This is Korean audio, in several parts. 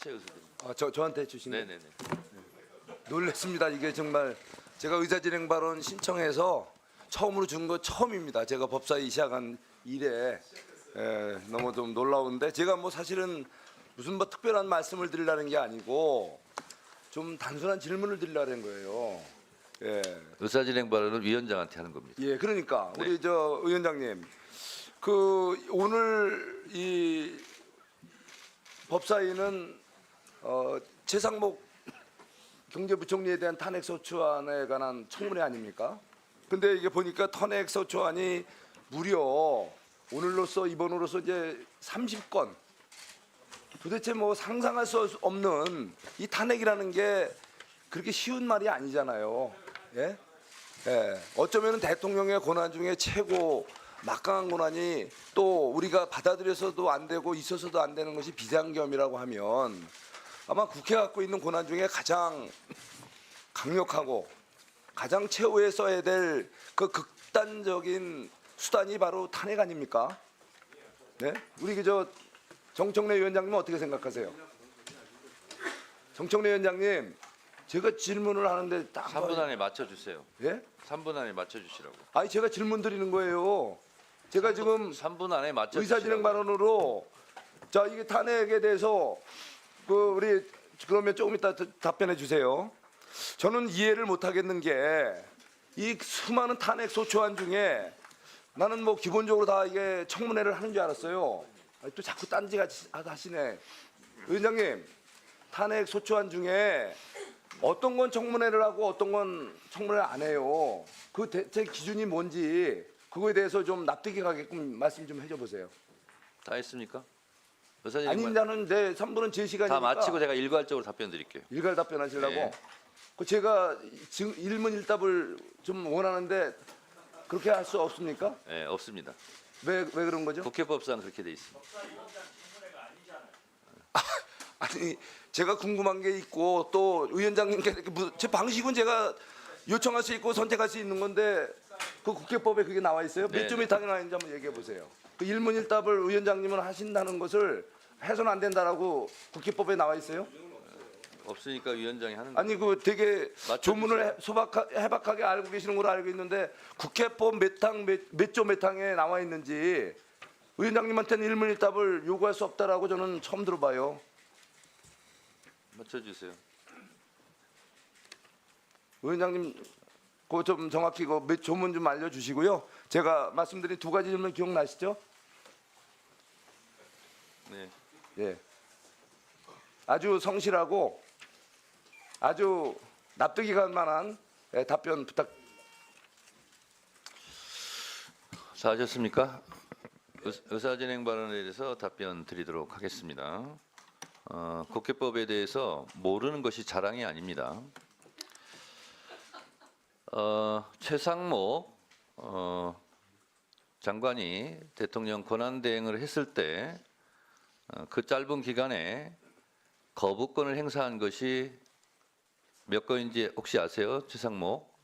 하세요, 의사님. 저한테 주신 거. 네네네. 놀랐습니다. 이게 정말 제가 의사진행 발언 신청해서 처음으로 준 거 처음입니다. 제가 법사위 시작한 이래 너무 좀 놀라운데 제가 뭐 사실은 무슨 뭐 특별한 말씀을 드리려는 게 아니고 좀 단순한 질문을 드리려는 거예요. 예. 의사진행 발언은 위원장한테 하는 겁니다. 예, 그러니까 네. 우리 저 의원장님, 그 오늘 이 법사위는 최상목 경제부총리에 대한 탄핵소추안에 관한 청문회 아닙니까? 근데 이게 보니까 탄핵소추안이 무려 오늘로서 이번으로서 이제 30건. 도대체 뭐 상상할 수 없는 이 탄핵이라는 게 그렇게 쉬운 말이 아니잖아요. 예? 예. 어쩌면 대통령의 권한 중에 최고 막강한 권한이 또 우리가 받아들여서도 안 되고 있어서도 안 되는 것이 비상겸이라고 하면 아마 국회가 갖고 있는 권한 중에 가장 강력하고 가장 최후에 써야 될 그 극단적인 수단이 바로 탄핵 아닙니까? 네? 우리 그저 정청래 위원장님은 어떻게 생각하세요? 정청래 위원장님, 제가 질문을 하는데 딱 3분 안에 맞춰주세요. 예? 3분 안에 맞춰주시라고. 아니 제가 질문 드리는 거예요. 제가 지금 3분 안에 맞춰주시라고. 의사진행 발언으로 자 이게 탄핵에 대해서 그 우리 그러면 조금 이따 답변해 주세요. 저는 이해를 못 하겠는 게 이 수많은 탄핵 소추안 중에 나는 뭐 기본적으로 다 이게 청문회를 하는 줄 알았어요. 아니, 또 자꾸 딴지같이 하시네. 위원장님, 탄핵 소추안 중에 어떤 건 청문회를 하고 어떤 건 청문회를 안 해요. 그 대체 기준이 뭔지 그거에 대해서 좀 납득이 가게끔 말씀 좀 해줘 보세요. 다 했습니까? 의사진행 아니 나는 내 3분은 제 시간이니까 다 마치고 제가 일괄적으로 답변 드릴게요. 일괄 답변하시려고. 네. 그 제가 지금 일문일답을 좀 원하는데 그렇게 할 수 없습니까? 네, 없습니다. 왜 그런 거죠? 국회법상 그렇게 돼 있습니다. 아니 제가 궁금한 게 있고 또 위원장님께 이렇게 제 방식은 제가 요청할 수 있고 선택할 수 있는 건데 그 국회법에 그게 나와 있어요? 몇 네. 점이 당연히 나와 있는지 한번 얘기해 보세요. 그 일문일답을 위원장님은 하신다는 것을 해서는 안 된다라고 국회법에 나와 있어요? 없으니까 위원장이 하는 거예요. 아니 그 되게 맞춰주세요. 조문을 해박하게 알고 계시는 걸로 알고 있는데 국회법 몇 조 몇 항에 나와 있는지 위원장님한테는 일문일답을 요구할 수 없다라고 저는 처음 들어봐요. 맞춰주세요. 위원장님 그 좀 정확히 그 몇 조문 좀 알려주시고요. 제가 말씀드린 두 가지 질문 기억나시죠? 네. 예. 아주 성실하고 아주 납득이 갈 만한 답변 부탁. 다 하셨습니까? 의사진행 발언에 대해서 답변 드리도록 하겠습니다. 국회법에 대해서 모르는 것이 자랑이 아닙니다. 최상목 장관이 대통령 권한대행을 했을 때 그 짧은 기간에 거부권을 행사한 것이 몇 건인지 혹시 아세요? 최상목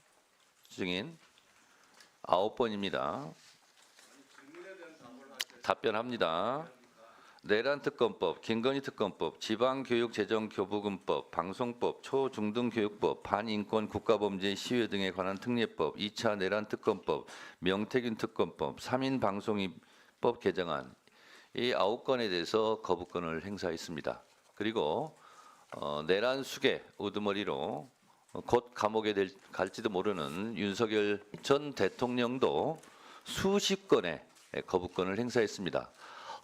증인 9번입니다. 답변합니다. 내란특검법, 김건희특검법, 지방교육재정교부금법, 방송법, 초중등교육법, 반인권 국가범죄 시위 등에 관한 특례법, 2차 내란특검법, 명태균특검법, 3인 방송법 개정안 이 9건에 대해서 거부권을 행사했습니다. 그리고 내란 수괴 우두머리로 곧 감옥에 갈지도 모르는 윤석열 전 대통령도 수십 건의 거부권을 행사했습니다.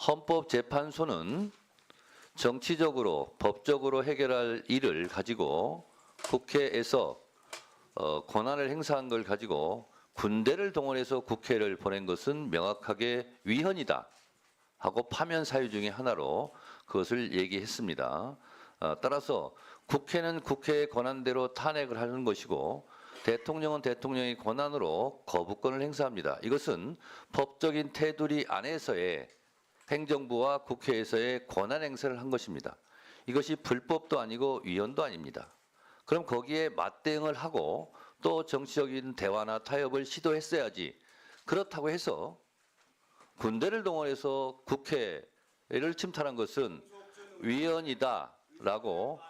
헌법재판소는 정치적으로 법적으로 해결할 일을 가지고 국회에서 권한을 행사한 걸 가지고 군대를 동원해서 국회를 보낸 것은 명확하게 위헌이다 하고 파면 사유 중에 하나로 그것을 얘기했습니다. 따라서 국회는 국회의 권한대로 탄핵을 하는 것이고 대통령은 대통령의 권한으로 거부권을 행사합니다. 이것은 법적인 테두리 안에서의 행정부와 국회에서의 권한 행사를 한 것입니다. 이것이 불법도 아니고 위헌도 아닙니다. 그럼 거기에 맞대응을 하고 또 정치적인 대화나 타협을 시도했어야지. 그렇다고 해서 군대를 동원해서 국회를 침탈한 것은 위헌이다 라고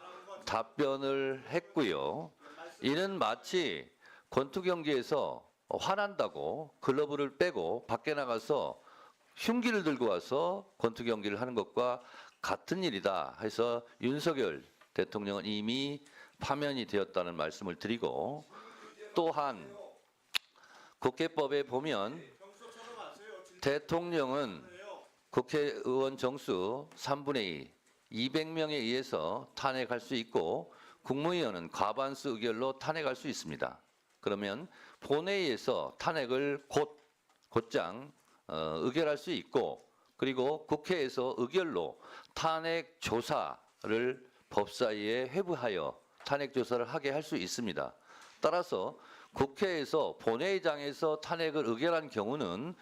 답변을 했고요. 이는 마치 권투 경기에서 화난다고 글러브를 빼고 밖에 나가서 흉기를 들고 와서 권투 경기를 하는 것과 같은 일이다 해서 윤석열 대통령은 이미 파면이 되었다는 말씀을 드리고, 또한 국회법에 보면 대통령은 국회의원 정수 3분의 2, 200명에 의해서 탄핵할 수 있고 국무위원은 과반수 의결로 탄핵할 수 있습니다. 그러면 본회의에서 탄핵을 곧장 의결할 수 있고, 그리고 국회에서 의결로 탄핵 조사를 법사위에 회부하여 탄핵 조사를 하게 할 수 있습니다. 따라서 국회에서 본회의장에서 탄핵을 의결한 경우는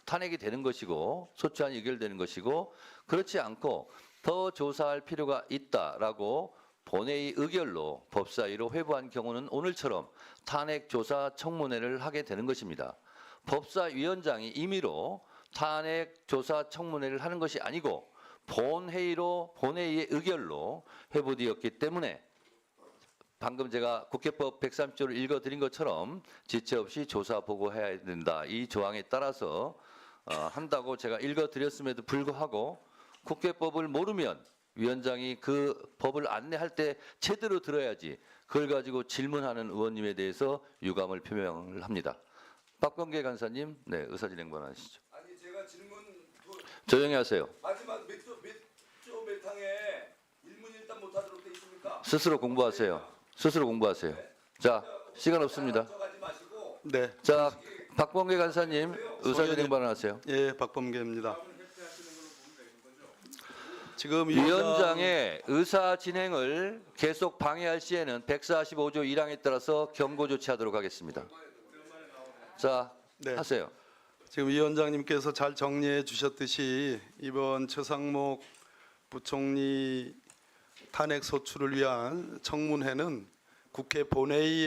탄핵이 되는 것이고 소추안이 의결되는 것이고, 그렇지 않고 더 조사할 필요가 있다라고 본회의 의결로 법사위로 회부한 경우는 오늘처럼 탄핵 조사 청문회를 하게 되는 것입니다. 법사위원장이 임의로 탄핵 조사 청문회를 하는 것이 아니고 본회의의 의결로 회부되었기 때문에 방금 제가 국회법 130조를 읽어드린 것처럼 지체 없이 조사 보고해야 된다. 이 조항에 따라서 한다고 제가 읽어드렸음에도 불구하고 국회법을 모르면 위원장이 그 법을 안내할 때 제대로 들어야지 그걸 가지고 질문하는 의원님에 대해서 유감을 표명을 합니다. 박범계 간사님, 네, 의사진행반 하시죠. 아니 제가 질문 조용히 하세요. 마지막 몇 항에 일문일답 못하도록 돼 있습니까? 스스로 공부하세요. 스스로 공부하세요. 자, 시간 없습니다. 가지 마시고. 네, 자, 박범계 간사님, 의사진행반 하세요. 예, 박범계입니다. 지금 위원장의 의사 진행을 계속 방해할 시에는 145조 1항에 따라서 경고 조치하도록 하겠습니다. 자, 네. 하세요. 지금 위원장님께서 잘 정리해 주셨듯이 이번 최상목 부총리 탄핵 소추를 위한 청문회는 국회 본회의